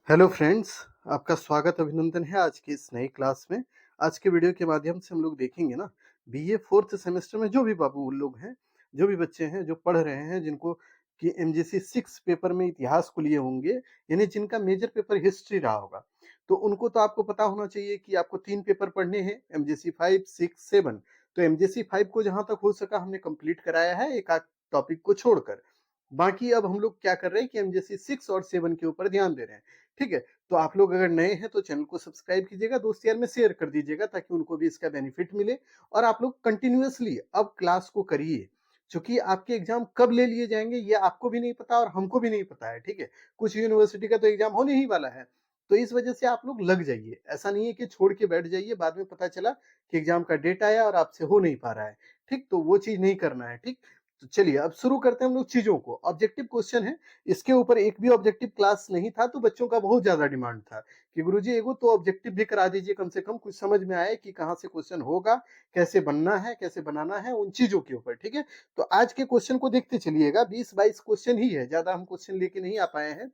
Hello friends, आपका स्वागत अभिनंदन है आज की इस नई क्लास में। आज के वीडियो के माध्यम से हम लोग देखेंगे ना बीए 4th सेमेस्टर में जो भी बाबू लोग हैं, जो भी बच्चे हैं जो पढ़ रहे हैं, जिनको कि एमजीसी 6 पेपर में इतिहास को लिए होंगे, यानी जिनका मेजर पेपर हिस्ट्री रहा होगा, तो उनको तो आपको पता होना चाहिए कि आपको 3 पेपर पढ़ने हैं, एमजीसी 5, 6, 7। तो एमजीसी 5 को जहाँ तक हो सका हमने कंप्लीट कराया है एक आध टॉपिक को छोड़कर। बाकी अब हम लोग क्या कर रहे हैं कि एमजीसी 6 और 7 के ऊपर ध्यान दे रहे हैं। ठीक है, तो आप लोग अगर नए हैं तो चैनल को सब्सक्राइब कीजिएगा, दोस्त यार में शेयर कर दीजिएगा ताकि उनको भी इसका बेनिफिट मिले। और आप लोग कंटिन्यूअसली अब क्लास को करिए, क्योंकि आपके एग्जाम कब ले लिए जाएंगे ये आपको भी नहीं पता और हमको भी नहीं पता है। ठीक है, कुछ यूनिवर्सिटी का तो एग्जाम होने ही वाला है, तो इस वजह से आप लोग लग जाइए। ऐसा नहीं है कि छोड़ के बैठ जाइए, बाद में पता चला कि एग्जाम का डेट आया और आपसे हो नहीं पा रहा है। ठीक, तो वो चीज नहीं करना है। ठीक, तो चलिए अब शुरू करते हैं हम लोग चीजों को। ऑब्जेक्टिव क्वेश्चन है, इसके ऊपर एक भी ऑब्जेक्टिव क्लास नहीं था तो बच्चों का बहुत ज्यादा डिमांड था कि गुरुजी एगो तो ऑब्जेक्टिव भी करा दीजिए, कम से कम कुछ समझ में आए कि कहाँ से क्वेश्चन होगा, कैसे बनना है, कैसे बनाना है, उन चीजों के ऊपर। ठीक है, तो आज के क्वेश्चन को देखते चलिएगा। 20-22 क्वेश्चन ही है, ज्यादा हम क्वेश्चन लेके नहीं आ पाए हैं,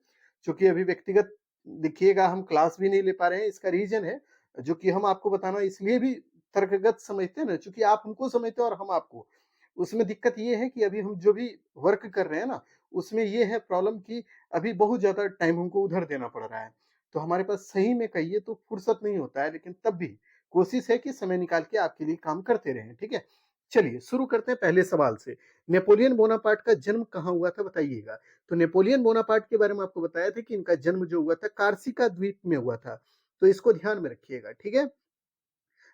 क्योंकि अभी व्यक्तिगत देखिएगा हम क्लास भी नहीं ले पा रहे हैं। इसका रीजन है जो कि हम आपको बताना इसलिए भी तर्कगत समझते हैं ना, क्योंकि आप हमको समझते हैं और हम आपको। उसमें दिक्कत ये है कि अभी हम जो भी वर्क कर रहे हैं ना, उसमें ये है प्रॉब्लम कि अभी बहुत ज्यादा टाइम हमको उधर देना पड़ रहा है, तो हमारे पास सही में कहिए तो फुर्सत नहीं होता है, लेकिन तब भी कोशिश है कि समय निकाल के आपके लिए काम करते रहें। ठीक है, चलिए शुरू करते हैं पहले सवाल से। नेपोलियन बोनापार्ट का जन्म कहाँ हुआ था बताइएगा। तो नेपोलियन बोनापार्ट के बारे में आपको बताया था कि इनका जन्म जो हुआ था कार्सिका द्वीप में हुआ था, तो इसको ध्यान में रखिएगा। ठीक है,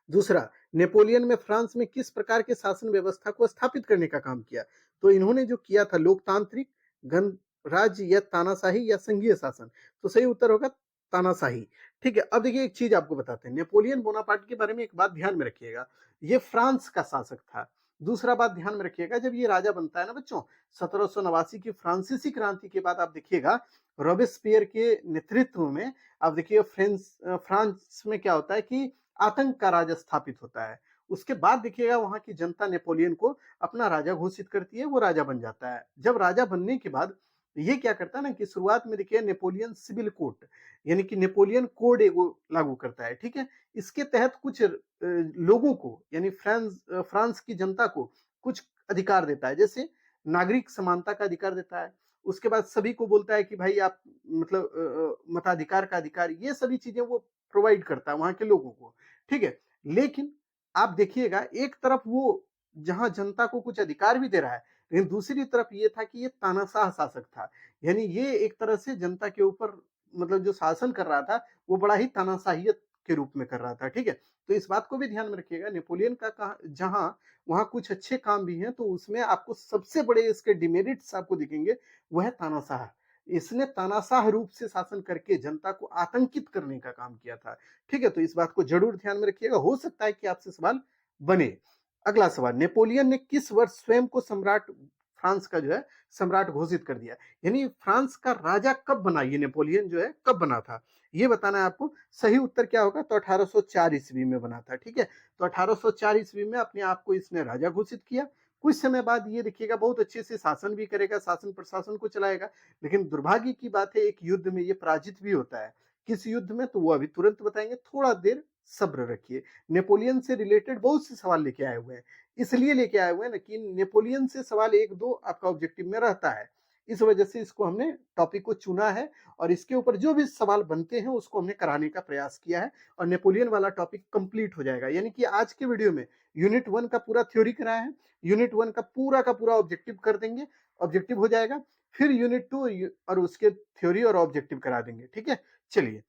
दूसरा, नेपोलियन में फ्रांस में किस प्रकार के शासन व्यवस्था को स्थापित करने का काम किया। तो इन्होंने जो किया था लोकतांत्रिक, गणराज्य या तानाशाही या संघीय शासन। तो सही उत्तर होगा तानाशाही। ठीक है, अब देखिए एक चीज आपको बताते हैं, नेपोलियन बोनापार्ट के बारे में एक बात ध्यान में रखिएगा, ये फ्रांस का शासक था। दूसरा बात ध्यान में रखिएगा, जब ये राजा बनता है ना बच्चों, 1789 की फ्रांसीसी क्रांति के बाद आप देखिएगा रॉबेस्पियर के नेतृत्व में, आप देखिए फ्रांस में क्या होता है कि आतंक का राज स्थापित होता है। उसके बाद देखिएगा वहां की जनता नेपोलियन को अपना राजा घोषित करती है, वो राजा बन जाता है। जब राजा बनने के बाद ये क्या करता है ना कि शुरुआत में देखिए नेपोलियन सिविल कोड, यानी कि नेपोलियन कोड एगो लागू करता है। ठीक है, इसके तहत कुछ लोगों को, यानी फ्रांस की जनता को कुछ अधिकार देता है, जैसे नागरिक समानता का अधिकार देता है। उसके बाद सभी को बोलता है कि भाई आप मतलब मताधिकार का अधिकार, ये सभी चीजें वो प्रोवाइड करता है वहां के लोगों को। ठीक है, लेकिन आप देखिएगा एक तरफ वो जहां जनता को कुछ अधिकार भी दे रहा है, लेकिन दूसरी तरफ ये था कि ये तानाशाह शासक था, यानी ये एक तरह से जनता के ऊपर मतलब जो शासन कर रहा था वो बड़ा ही तानाशाहियत के रूप में कर रहा था। ठीक है, तो इस बात को भी ध्यान में रखिएगा, नेपोलियन का कहा जहां वहां कुछ अच्छे काम भी हैं, तो उसमें आपको सबसे बड़े इसके डिमेरिट्स आपको दिखेंगे, वह है तानाशाह। इसने तानाशाह रूप से शासन करके जनता को आतंकित करने का काम किया था। ठीक है, तो इस बात को जरूर ध्यान में रखिएगा, हो सकता है कि आपसे सवाल बने। अगला सवाल, नेपोलियन ने किस वर्ष स्वयं को सम्राट फ्रांस का जो है सम्राट घोषित कर दिया, यानी फ्रांस का राजा कब बना, ये नेपोलियन जो है कब बना था, ये बताना है आपको। सही उत्तर क्या होगा, तो 1804 ईस्वी में बना था। ठीक है, तो 1804 ईस्वी में अपने आप को इसने राजा घोषित किया। कुछ समय बाद ये देखिएगा बहुत अच्छे से शासन भी करेगा, शासन प्रशासन को चलाएगा, लेकिन दुर्भाग्य की बात है एक युद्ध में ये पराजित भी होता है। किस युद्ध में, तो वो अभी तुरंत बताएंगे, थोड़ा देर सब्र रखिए। नेपोलियन से रिलेटेड बहुत से सवाल लेके आए हुए हैं, इसलिए लेके आए हुए हैं ना कि नेपोलियन से सवाल एक दो आपका ऑब्जेक्टिव में रहता है, इस वजह से इसको हमने टॉपिक को चुना है और इसके ऊपर जो भी सवाल बनते हैं उसको हमने कराने का प्रयास किया है, और नेपोलियन वाला टॉपिक कंप्लीट हो जाएगा। यानी कि आज के वीडियो में यूनिट 1 का पूरा थ्योरी कराया है, यूनिट 1 का पूरा ऑब्जेक्टिव कर देंगे, ऑब्जेक्टिव हो जाएगा, फिर यूनिट 2 और उसके थ्योरी और ऑब्जेक्टिव करा देंगे। ठीक है, चलिए,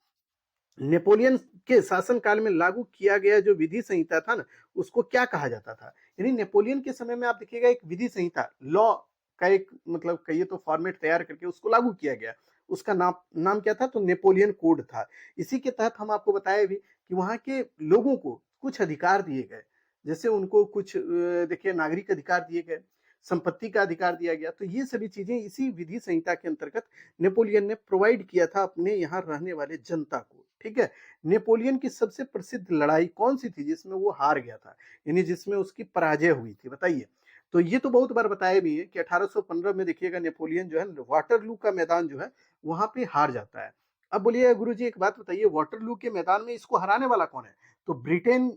नेपोलियन के शासनकाल में लागू किया गया जो विधि संहिता था ना, उसको क्या कहा जाता था। यानी नेपोलियन के समय में आप देखिएगा एक विधि संहिता, लॉ का एक मतलब कहिए तो फॉर्मेट तैयार करके उसको लागू किया गया। उसका नाम क्या था, तो नेपोलियन कोड था। इसी के तहत हम आपको बताए भी कि वहां के लोगों को कुछ अधिकार दिए गए, जैसे उनको कुछ देखिए नागरिक अधिकार दिए गए, संपत्ति का अधिकार दिया गया। तो ये सभी चीजें इसी विधि संहिता के अंतर्गत नेपोलियन ने प्रोवाइड किया था अपने यहाँ रहने वाले जनता को। ठीक है, नेपोलियन की सबसे प्रसिद्ध लड़ाई कौन सी थी जिसमें वो हार गया था, यानी जिसमें उसकी पराजय हुई थी, बताइए। तो ये तो बहुत बार बताया भी है कि 1815 में देखिएगा नेपोलियन जो है वाटरलू का मैदान जो है वहां पे हार जाता है। अब बोलिए गुरुजी एक बात बताइए, वाटरलू के मैदान में इसको हराने वाला कौन है? तो ब्रिटेन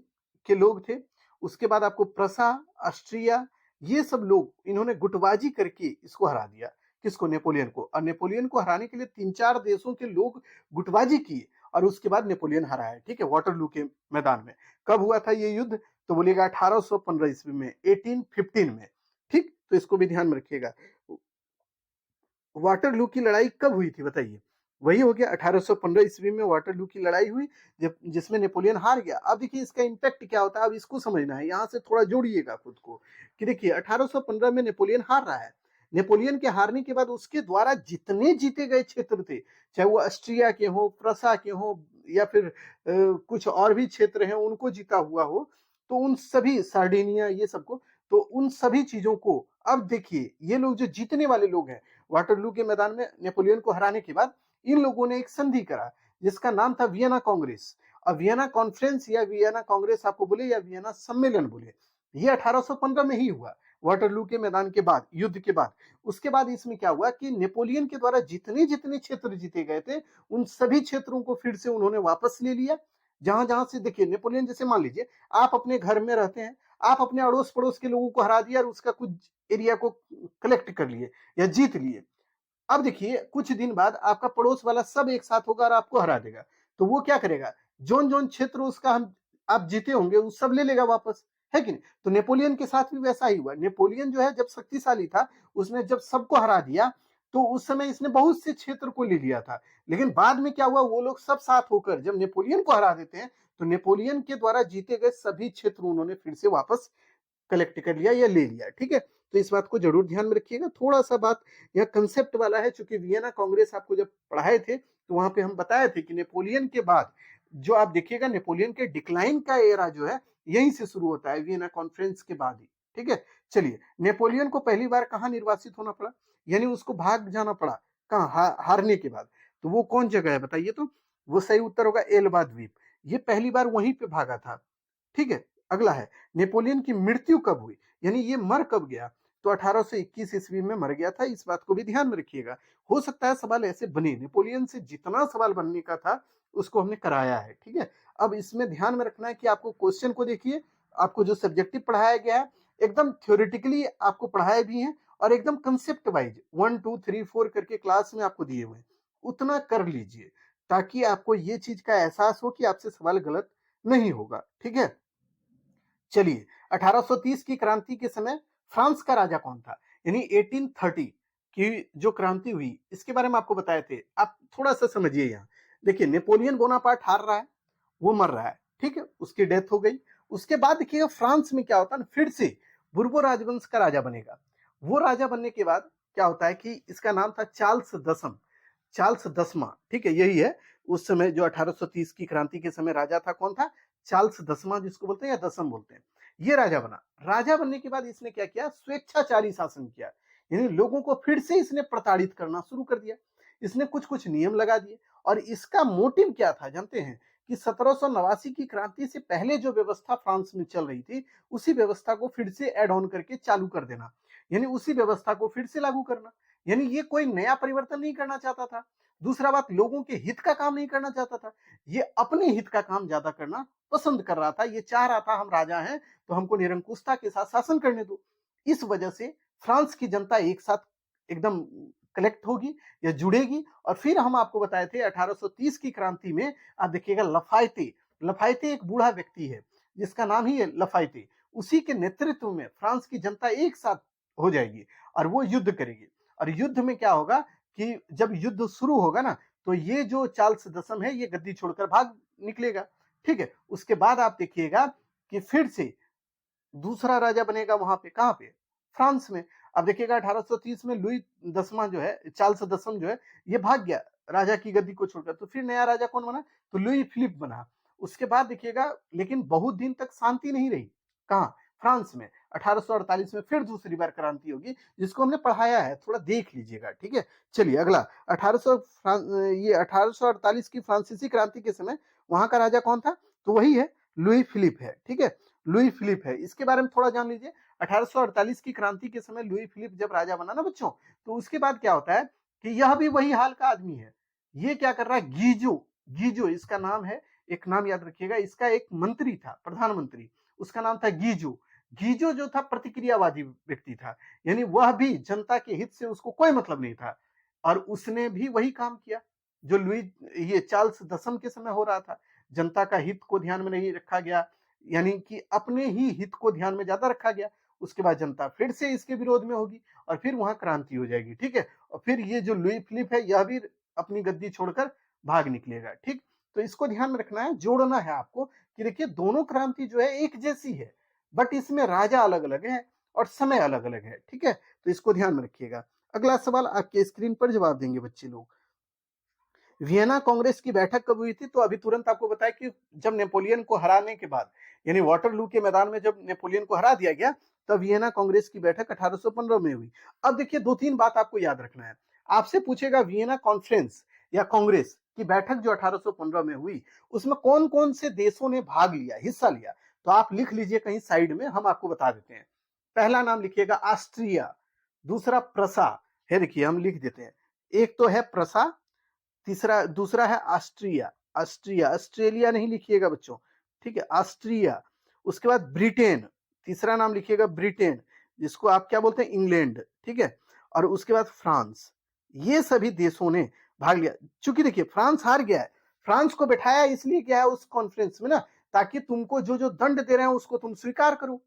के लोग थे, उसके बाद आपको प्रसा, ऑस्ट्रिया, ये सब लोग इन्होंने गुटबाजी करके इसको हरा दिया। किसको? नेपोलियन को। और नेपोलियन को हराने के लिए 3-4 देशों के लोग गुटबाजी किए और उसके बाद नेपोलियन हरा है, ठीक है, वाटरलू के मैदान में। कब हुआ था ये युद्ध? तो बोलिएगा 1815 ईस्वी में, 1815 में, ठीक? तो इसको भी ध्यान में रखिएगा। वाटरलू की लड़ाई कब हुई थी बताइए? वही हो गया 1815 ईस्वी में वाटरलू की लड़ाई हुई, जिसमें नेपोलियन हार गया। अब देखिए इसका इम्पैक्ट क्या होता है, अब इसको समझना है, यहाँ से थोड़ा जोड़िएगा खुद को कि देखिए 1815 में नेपोलियन हार रहा है। नेपोलियन के हारने के बाद उसके द्वारा जितने जीते गए क्षेत्र थे, चाहे वो ऑस्ट्रिया के हो, प्रसा के हो, या फिर कुछ और भी क्षेत्र हैं उनको जीता हुआ हो, तो उन सभी, सार्डिनिया, ये सबको, तो उन सभी चीजों को अब देखिए ये लोग जो जीतने वाले लोग हैं वाटरलू के मैदान में नेपोलियन को हराने के बाद, इन लोगों ने एक संधि करा जिसका नाम था वियना कांग्रेस। और वियना कॉन्फ्रेंस या वियना कांग्रेस आपको बोले या वियना सम्मेलन बोले, ये 1815 में ही हुआ, वाटरलू के मैदान के बाद, युद्ध के बाद। उसके बाद इसमें क्या हुआ कि नेपोलियन के द्वारा जितने जितने क्षेत्र जीते गए थे उन सभी क्षेत्रों को फिर से उन्होंने वापस ले लिया। जहां जहां से देखिए नेपोलियन, जैसे मान लीजिए आप अपने घर में रहते हैं, आप अपने अड़ोस पड़ोस के लोगों को हरा दिया और उसका कुछ एरिया को कलेक्ट कर लिए या जीत लिए। अब देखिए कुछ दिन बाद आपका पड़ोस वाला सब एक साथ होगा और आपको हरा देगा। तो वो क्या करेगा, जोन जोन क्षेत्र उसका हम आप जीते होंगे वो सब ले लेगा वापस, है कि नहीं? तो नेपोलियन के साथ भी वैसा ही हुआ। नेपोलियन जो है जब शक्तिशाली था, उसने जब सबको हरा दिया, तो उस समय इसने बहुत से क्षेत्र को ले लिया था। लेकिन बाद में क्या हुआ, वो लोग सब साथ होकर जब नेपोलियन को हरा देते हैं, तो नेपोलियन के द्वारा जीते गए सभी क्षेत्र उन्होंने फिर से वापस कलेक्ट कर लिया या ले लिया, ठीक है? तो इस बात को जरूर ध्यान में रखिएगा। थोड़ा सा बात यह कंसेप्ट वाला है, चूंकि वियना कांग्रेस आपको जब पढ़ाए थे तो वहां पे हम बताए थे कि नेपोलियन के बाद जो आप देखिएगा नेपोलियन के डिक्लाइन का एरा जो है यहीं से शुरू होता है, वियना कॉन्फ्रेंस के बाद ही, ठीक है? चलिए, नेपोलियन को पहली बार कहाँ निर्वासित होना पड़ा, यानी उसको भाग जाना पड़ा कहाँ, हारने के बाद? तो वो कौन जगह है बताइए? तो वो सही उत्तर होगा एल्बा द्वीप। ये पहली बार वहीं पे भागा था, ठीक है? अगला है, नेपोलियन की मृत्यु कब हुई, यानी ये मर कब गया? तो 1821 ईस्वी में मर गया था। इस बात को भी ध्यान में रखिएगा। हो सकता है सवाल ऐसे बने, नेपोलियन से जितना सवाल बनने का था उसको हमने कराया है, ठीक है? अब इसमें ध्यान में रखना है कि आपको क्वेश्चन को देखिए, आपको जो सब्जेक्टिव पढ़ाया गया है एकदम थ्योरेटिकली आपको पढ़ाए भी हैं और एकदम कंसेप्ट वाइज 1 2 3 4 करके क्लास में आपको दिए हुए हैं, उतना कर लीजिए ताकि आपको ये चीज का एहसास हो कि आपसे सवाल गलत नहीं होगा, ठीक है? चलिए, 1830 की क्रांति के समय फ्रांस का राजा कौन था, यानी 1830 की जो क्रांति हुई इसके बारे में आपको बताए थे। आप थोड़ा सा समझिए यहाँ, देखिए नेपोलियन बोनापार्ट हार रहा है, वो मर रहा है, ठीक है, उसकी डेथ हो गई। उसके बाद देखिएगा फ्रांस में क्या होता है, फिर से बुर्बो राजवंश का राजा बनेगा। वो राजा बनने के बाद क्या होता है कि इसका नाम था चार्ल्स दसम, चार्ल्स दसवां, ठीक है, यही है। उस समय जो 1830 की क्रांति के समय राजा था, कौन था? चार्ल्स दसवां जिसको बोलते हैं या दसम बोलते हैं, ये राजा बना। राजा बनने के बाद इसने क्या किया, स्वेच्छाचारी शासन किया, यानी लोगों को फिर से इसने प्रताड़ित करना शुरू कर दिया। इसने कुछ कुछ नियम लगा दिए और इसका मोटिव क्या था जानते हैं? कि 1789 की क्रांति से पहले जो व्यवस्था फ्रांस में चल रही थी उसी व्यवस्था को फिर से एड ऑन करके चालू कर देना, यानी उसी व्यवस्था को फिर से लागू करना। यानी ये कोई नया परिवर्तन नहीं करना चाहता था। दूसरा बात, लोगों के हित का काम नहीं करना चाहता था, ये अपने हित का काम ज्यादा करना पसंद कर रहा था। ये चाह रहा था हम राजा हैं तो हमको निरंकुशता के साथ शासन करने दो। इस वजह से फ्रांस की जनता एक साथ एकदम कलेक्ट होगी या जुड़ेगी। और फिर हम आपको बताए थे 1830 की क्रांति में आप देखिएगा लफायते, लफायते एक बूढ़ा व्यक्ति है जिसका नाम ही है लफायते, उसी के नेतृत्व में फ्रांस की जनता एक साथ हो जाएगी और वो युद्ध करेगी। और युद्ध में क्या होगा कि जब युद्ध शुरू होगा ना तो ये जो चार्ल्स दसम है ये गद्दी छोड़कर भाग निकलेगा, ठीक है? उसके बाद आप देखिएगा कि फिर से दूसरा राजा बनेगा वहां पे, कहां पे? फ्रांस में। अब देखिएगा 1830 में लुई दसवां जो है, चार्ल्स दसम जो है, ये भाग गया राजा की गद्दी को छोड़कर। तो फिर नया राजा कौन बना? तो लुई फिलिप बना। उसके बाद देखिएगा लेकिन बहुत दिन तक शांति नहीं रही, कहा? फ्रांस में। 1848 में फिर दूसरी बार क्रांति होगी जिसको हमने पढ़ाया है, थोड़ा देख लीजिएगा, ठीक है? चलिए अगला 1848 की फ्रांसीसी क्रांति के समय वहां का राजा कौन था? तो वही है, लुई फिलिप है, ठीक है? लुई फिलिप है, इसके बारे में थोड़ा जान लीजिए। 1848 की क्रांति के समय लुई फिलिप जब राजा बना ना बच्चों, तो उसके बाद क्या होता है कि यह भी वही हाल का आदमी है, ये क्या कर रहा है, गीजो, गीजो इसका नाम है, एक नाम याद रखिएगा, इसका एक मंत्री था, प्रधानमंत्री, उसका नाम था गीजो। गीजो जो था प्रतिक्रियावादी व्यक्ति था, यानी वह भी जनता के हित से उसको कोई मतलब नहीं था, और उसने भी वही काम किया जो लुई ये चार्ल्स दसम के समय हो रहा था। जनता का हित को ध्यान में नहीं रखा गया, यानी कि अपने ही हित को ध्यान में ज्यादा रखा गया। उसके बाद जनता फिर से इसके विरोध में होगी और फिर वहां क्रांति हो जाएगी, ठीक है। और फिर ये जो लुई फिलिप है यह भी अपनी गद्दी छोड़कर भाग निकलेगा, ठीक। तो इसको ध्यान में रखना है, जोड़ना है आपको कि देखिए दोनों क्रांति जो है एक जैसी है, बट इसमें राजा अलग अलग है और समय अलग अलग है, ठीक है। तो इसको ध्यान में रखिएगा। अगला सवाल आपके स्क्रीन पर जवाब देंगे बच्चे लोग। वियना कांग्रेस की बैठक कब हुई थी? तो अभी तुरंत आपको बताया कि जब नेपोलियन को हराने के बाद, यानी वाटरलू के मैदान में जब नेपोलियन को हरा दिया गया, तब वियना कांग्रेस की बैठक 1815 में हुई। अब देखिए दो तीन बात आपको याद रखना है। आपसे पूछेगा वियना कॉन्फ्रेंस या कांग्रेस की बैठक जो 1815 में हुई, उसमें कौन कौन से देशों ने भाग लिया, हिस्सा लिया? तो आप लिख लीजिए कहीं साइड में, हम आपको बता देते हैं। पहला नाम लिखिएगा ऑस्ट्रिया, दूसरा प्रसा है, देखिए हम लिख देते हैं। एक तो है प्रसा, तीसरा दूसरा है ऑस्ट्रिया, ऑस्ट्रिया, ऑस्ट्रेलिया नहीं लिखिएगा बच्चों, ठीक है, ऑस्ट्रिया। उसके बाद ब्रिटेन, तीसरा नाम लिखिएगा ब्रिटेन, जिसको आप क्या बोलते हैं, इंग्लैंड, ठीक है। और उसके बाद फ्रांस। ये सभी देशों ने भाग लिया। चूंकि देखिए फ्रांस हार गया है, फ्रांस को बैठाया इसलिए गया है उस कॉन्फ्रेंस में ना, ताकि तुमको जो जो दंड दे रहे हैं उसको तुम स्वीकार करो,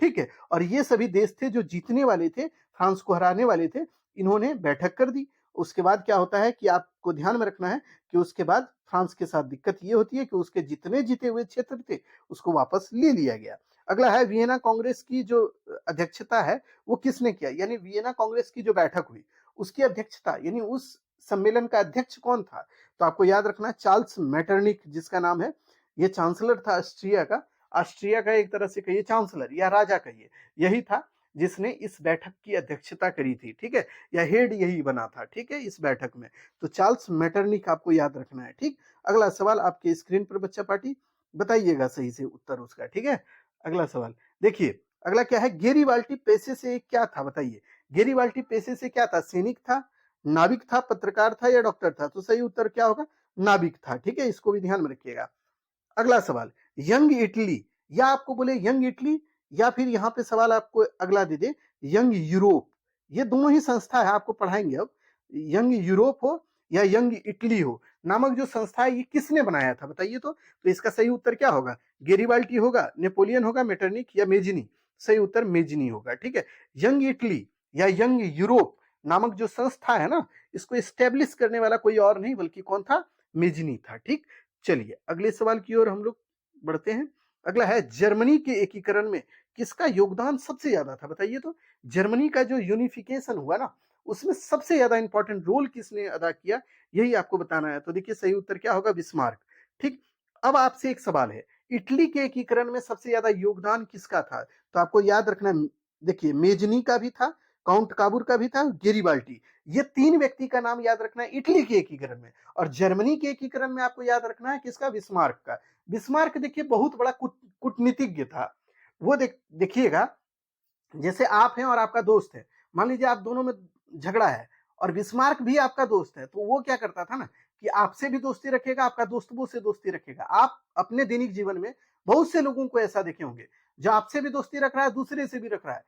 ठीक है। और ये सभी देश थे जो जीतने वाले थे, फ्रांस को हराने वाले थे, इन्होंने बैठक कर दी। उसके बाद क्या होता है कि आपको ध्यान में रखना है कि उसके बाद फ्रांस के साथ दिक्कत ये होती है कि उसके जितने जीते हुए क्षेत्र थे उसको वापस ले लिया गया। अगला है वियना कांग्रेस की जो अध्यक्षता है वो किसने किया, यानी वियना कांग्रेस की जो बैठक हुई उसकी अध्यक्षता, यानी उस सम्मेलन का अध्यक्ष कौन था? तो आपको याद रखना है चार्ल्स मेटरनिक, जिसका नाम है, ये चांसलर था ऑस्ट्रिया का। ऑस्ट्रिया का एक तरह से कहिए चांसलर या राजा कहिए, यही था जिसने इस बैठक की अध्यक्षता करी थी, ठीक है, या हेड यही बना था, ठीक है, इस बैठक में। तो चार्ल्स मेटरनिक आपको याद रखना है, ठीक। अगला सवाल आपके स्क्रीन पर बच्चा पार्टी, बताइएगा सही से उत्तर उसका, ठीक है। अगला सवाल देखिए, अगला क्या है, गेरीवाल्टी पेशे से क्या था, बताइए। गेरीवाल्टी पेशे से क्या था, सैनिक था, नाविक था, पत्रकार था या डॉक्टर था? तो सही उत्तर क्या होगा, नाविक था, ठीक है, इसको भी ध्यान में रखिएगा। अगला सवाल, यंग इटली, या आपको बोले यंग इटली, या फिर यहां पे सवाल आपको अगला दे दे यंग यूरोप, ये दोनों ही संस्था है, आपको पढ़ाएंगे अब। यंग यूरोप हो या यंग इटली हो नामक जो संस्था है, ये किसने बनाया था, बताइए। तो इसका सही उत्तर क्या होगा, गेरिबाल्टी होगा, नेपोलियन होगा, मेटरनिक या मेजिनी? सही उत्तर मेजिनी होगा, ठीक है। यंग इटली या यंग यूरोप नामक जो संस्था है ना, इसको स्टेब्लिश करने वाला कोई और नहीं बल्कि कौन था, मेजिनी था, ठीक। चलिए अगले सवाल की ओर हम लोग बढ़ते हैं। अगला है, जर्मनी के एकीकरण में किसका योगदान सबसे ज्यादा था, बताइए। तो जर्मनी का जो यूनिफिकेशन हुआ ना, उसमें सबसे ज्यादा इंपॉर्टेंट रोल किसने अदा किया, यही आपको बताना है। तो देखिए सही उत्तर क्या होगा, बिस्मार्क, ठीक। अब आपसे एक सवाल है, इटली के एकीकरण में सबसे ज्यादा योगदान किसका था? तो आपको याद रखना, देखिए मेजनी का भी था, काउंट काबूर का भी था, गेरिबाल्टी, ये तीन व्यक्ति का नाम याद रखना है इटली के एकीकरण में। और जर्मनी के एकीकरण में आपको याद रखना है किसका, बिस्मार्क का। बिस्मार्क देखिए बहुत बड़ा कूटनीतिज्ञ था। वो देखिएगा, जैसे आप हैं और आपका दोस्त है, मान लीजिए आप दोनों में झगड़ा है, और बिस्मार्क भी आपका दोस्त है, तो वो क्या करता था ना कि आपसे भी दोस्ती रखेगा, आपका दोस्त वो से दोस्ती रखेगा। आप अपने दैनिक जीवन में बहुत से लोगों को ऐसा देखे होंगे जो आपसे भी दोस्ती रख रहा है, दूसरे से भी रख रहा है,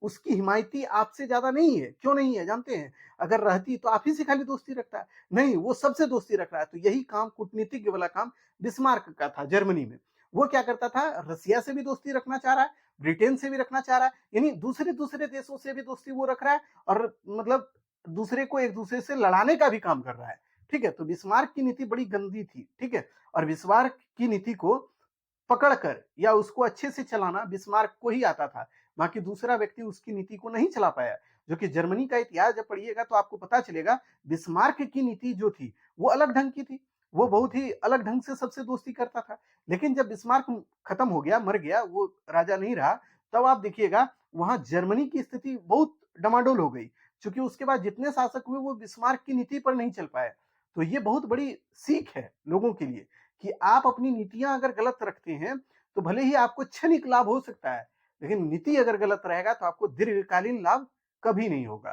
उसकी हिमायती आपसे ज्यादा नहीं है। क्यों नहीं है जानते हैं? अगर रहती तो आप ही से खाली दोस्ती रखता है, नहीं, वो सबसे दोस्ती रख रहा है। तो यही काम, कूटनीतिज्ञ वाला काम बिस्मार्क का था जर्मनी में। वो क्या करता था, रसिया से भी दोस्ती रखना चाह रहा है, ब्रिटेन से भी रखना चाह रहा है, यानी दूसरे दूसरे देशों से भी दोस्ती वो रख रहा है, और मतलब दूसरे को एक दूसरे से लड़ाने का भी काम कर रहा है, ठीक है। तो बिस्मार्क की नीति बड़ी गंदी थी, ठीक है। और बिस्मार्क की नीति को पकड़कर या उसको अच्छे से चलाना बिस्मार्क को ही आता था, बाकी दूसरा व्यक्ति उसकी नीति को नहीं चला पाया। जो कि जर्मनी का इतिहास जब पढ़िएगा तो आपको पता चलेगा, बिस्मार्क की नीति जो थी वो अलग ढंग की थी, वो बहुत ही अलग ढंग से सबसे दोस्ती करता था। लेकिन जब बिस्मार्क खत्म हो गया, मर गया, वो राजा नहीं रहा, तब आप देखिएगा वहां जर्मनी की स्थिति बहुत डमाडोल हो गई, क्योंकि उसके बाद जितने शासक हुए वो बिस्मार्क की नीति पर नहीं चल पाए। तो ये बहुत बड़ी सीख है लोगों के लिए कि आप अपनी नीतियां अगर गलत रखते हैं तो भले ही आपको क्षणिक लाभ हो सकता है, लेकिन नीति अगर गलत रहेगा तो आपको दीर्घकालीन लाभ कभी नहीं होगा।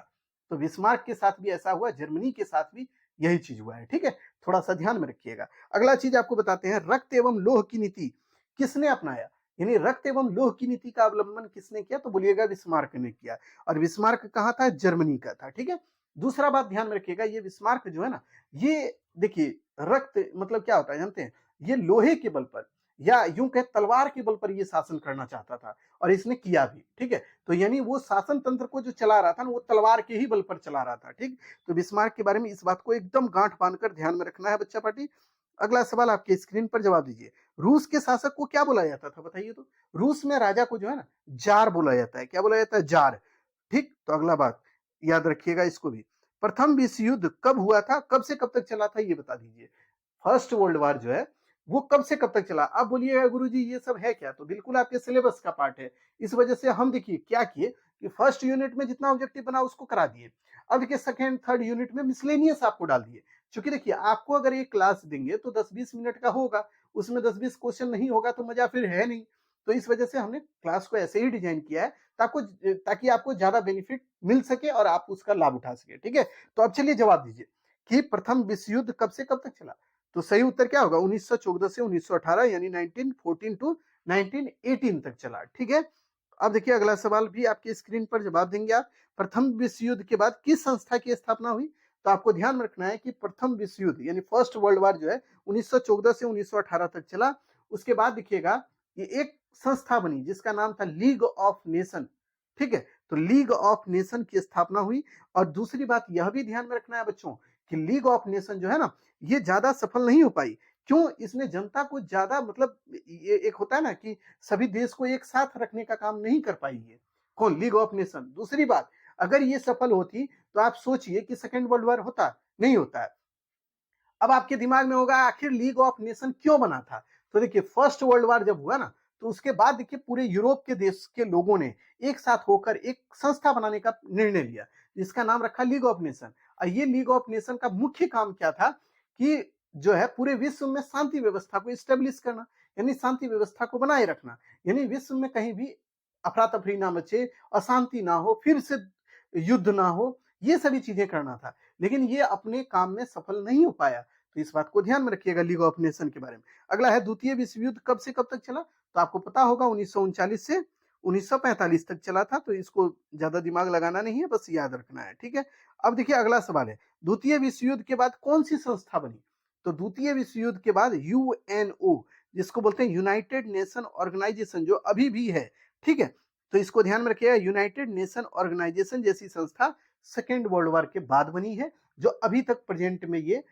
तो बिस्मार्क के साथ भी ऐसा हुआ, जर्मनी के साथ भी यही चीज हुआ है, ठीक है। थोड़ा सा ध्यान में रखिएगा। अगला चीज आपको बताते हैं, रक्त एवं लोह की नीति किसने अपनाया, यानी रक्त एवं लोह की नीति का अवलंबन किसने किया, तो बोलिएगा बिस्मार्क ने किया। और बिस्मार्क कहाँ था, जर्मनी का था, ठीक है। दूसरा बात ध्यान में रखिएगा, ये बिस्मार्क जो है ना, ये देखिए रक्त मतलब क्या होता है जानते हैं, ये लोहे के बल पर या यूं कहे तलवार के बल पर ये शासन करना चाहता था, और इसने किया भी, ठीक है। तो यानी वो शासन तंत्र को जो चला रहा था ना, वो तलवार के ही बल पर चला रहा था, ठीक। तो बिस्मार्क के बारे में इस बात को एकदम गांठ बांधकर ध्यान में रखना है बच्चा पार्टी। अगला सवाल आपके स्क्रीन पर जवाब दीजिए, रूस के शासक को क्या बोला जाता था, बताइए तो। रूस में राजा को जो है ना जार बोला जाता है, क्या बोला जाता है, जार, ठीक। तो अगला बात याद रखिएगा इसको भी, प्रथम विश्व युद्ध कब हुआ था, कब से कब तक चला था, ये बता दीजिए। फर्स्ट वर्ल्ड वार जो है वो कब से कब तक चला। अब बोलिएगा गुरुजी ये सब है क्या, तो बिल्कुल आपके सिलेबस का पार्ट है। इस वजह से हम देखिए क्या किए कि फर्स्ट यूनिट में जितना ऑब्जेक्टिव बना उसको करा दिए, अब देखिए सेकेंड थर्ड यूनिट में मिसलेनियस आपको डाल दिए। क्योंकि देखिए आपको अगर एक क्लास देंगे तो 10-20 मिनट का होगा, उसमें 10-20 क्वेश्चन नहीं होगा तो मजा फिर है नहीं। तो इस वजह से हमने क्लास को ऐसे ही डिजाइन किया है ताकि आपको ज्यादा बेनिफिट मिल सके और आप उसका लाभ उठा सके, ठीक है। तो अब चलिए जवाब दीजिए कि प्रथम विश्व युद्ध कब से कब तक चला। तो सही उत्तर क्या होगा, 1914 से 1918, यानी 1914 टू 1918 तक चला, ठीक है। अब देखिए अगला सवाल भी आपकी स्क्रीन पर जवाब देंगे आप, प्रथम विश्व युद्ध के बाद किस संस्था की स्थापना हुई। तो आपको ध्यान में रखना है कि प्रथम विश्व युद्ध यानी फर्स्ट वर्ल्ड वार जो है 1914 से 1918 तक चला। उसके बाद देखिएगा ये एक संस्था बनी जिसका नाम था लीग ऑफ नेशन, ठीक है। तो लीग ऑफ नेशन की स्थापना हुई। और दूसरी बात यह भी ध्यान में रखना है बच्चों कि लीग ऑफ नेशन जो है ना, ये ज्यादा सफल नहीं हो पाई। क्यों, इसने जनता को ज्यादा मतलब ये एक होता है ना कि सभी देश को एक साथ रखने का काम नहीं कर पाई है, कौन, लीग ऑफ नेशन। दूसरी बात, अगर ये सफल होती तो आप सोचिए कि सेकेंड वर्ल्ड वॉर होता, नहीं होता है। अब आपके दिमाग में होगा आखिर लीग ऑफ नेशन क्यों बना था। तो देखिए फर्स्ट वर्ल्ड वॉर जब हुआ ना, तो उसके बाद देखिए पूरे यूरोप के देश के लोगों ने एक साथ होकर एक संस्था बनाने का निर्णय लिया जिसका नाम रखा लीग ऑफ नेशन। और ये लीग ऑफ नेशन का मुख्य काम क्या था कि जो है पूरे विश्व में शांति व्यवस्था को स्टेब्लिश करना, यानी शांति व्यवस्था को बनाए रखना, यानी विश्व में कहीं भी अफरा तफरी ना मचे, अशांति ना हो, फिर से युद्ध ना हो, ये सभी चीजें करना था। लेकिन ये अपने काम में सफल नहीं हो पाया। तो इस बात को ध्यान में रखिएगा लीग ऑफ नेशन के बारे में। अगला है द्वितीय विश्व युद्ध कब से कब तक चला। तो आपको पता होगा 1939 से 1945 तक चला था। तो इसको ज्यादा दिमाग लगाना नहीं है, बस याद रखना है, ठीक है। अब देखिए अगला सवाल है, द्वितीय विश्व युद्ध के बाद कौन सी संस्था बनी। तो द्वितीय विश्व युद्ध के बाद यूएनओ, जिसको बोलते हैं यूनाइटेड नेशन ऑर्गेनाइजेशन, जो अभी भी है, ठीक है। तो इसको ध्यान में रखिएगा, यूनाइटेड नेशन ऑर्गेनाइजेशन जैसी संस्था सेकेंड वर्ल्ड वॉर के बाद बनी है, जो अभी तक प्रेजेंट में ये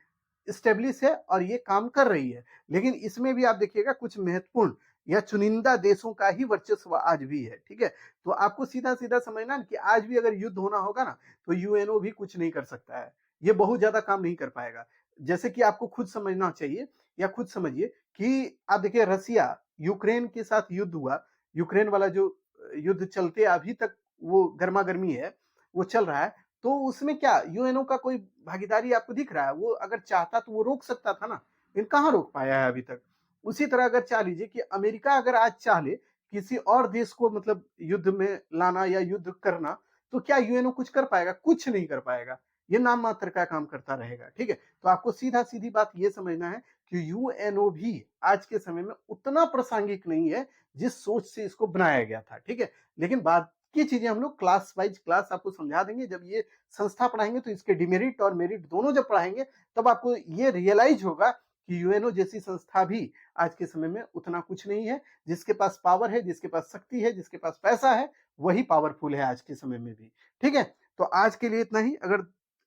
स्टेब्लिश है और ये काम कर रही है। लेकिन इसमें भी आप देखिएगा कुछ महत्वपूर्ण या चुनिंदा देशों का ही वर्चस्व आज भी है, ठीक है। तो आपको सीधा सीधा समझना कि आज भी अगर युद्ध होना होगा ना, तो यूएनओ भी कुछ नहीं कर सकता है, ये बहुत ज्यादा काम नहीं कर पाएगा। जैसे कि आपको खुद समझना चाहिए या खुद समझिए कि आप देखिए रसिया यूक्रेन के साथ युद्ध हुआ, यूक्रेन वाला जो युद्ध चलते अभी तक वो गर्मा गर्मी है, वो चल रहा है। तो उसमें क्या यूएनओ का कोई भागीदारी आपको दिख रहा है। वो अगर चाहता तो वो रोक सकता था ना, लेकिन कहाँ रोक पाया है अभी तक। उसी तरह अगर चाह लीजिए कि अमेरिका अगर आज चाह ले किसी और देश को मतलब युद्ध में लाना या युद्ध करना, तो क्या यूएनओ कुछ कर पाएगा, कुछ नहीं कर पाएगा। ये नाम मात्र का काम करता रहेगा, ठीक है। तो आपको सीधा सीधी बात ये समझना है कि यूएनओ भी आज के समय में उतना प्रासंगिक नहीं है जिस सोच से इसको बनाया गया था, ठीक है। लेकिन बात की चीजें हम लोग क्लास वाइज क्लास आपको समझा देंगे। जब ये संस्था पढ़ाएंगे तो इसके डिमेरिट और मेरिट दोनों जब पढ़ाएंगे, तब आपको ये रियलाइज होगा कि यूएनओ जैसी संस्था भी आज के समय में उतना कुछ नहीं है। जिसके पास पावर है, जिसके पास शक्ति है, जिसके पास पैसा है, वही पावरफुल है आज के समय में भी, ठीक है। तो आज के लिए इतना ही। अगर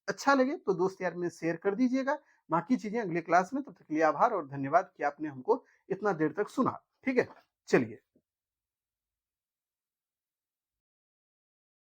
अच्छा लगे तो दोस्त यार में शेयर कर दीजिएगा। बाकी चीजें अगले क्लास में। तब तक के लिए आभार और धन्यवाद कि आपने हमको इतना देर तक सुना, ठीक है। चलिए।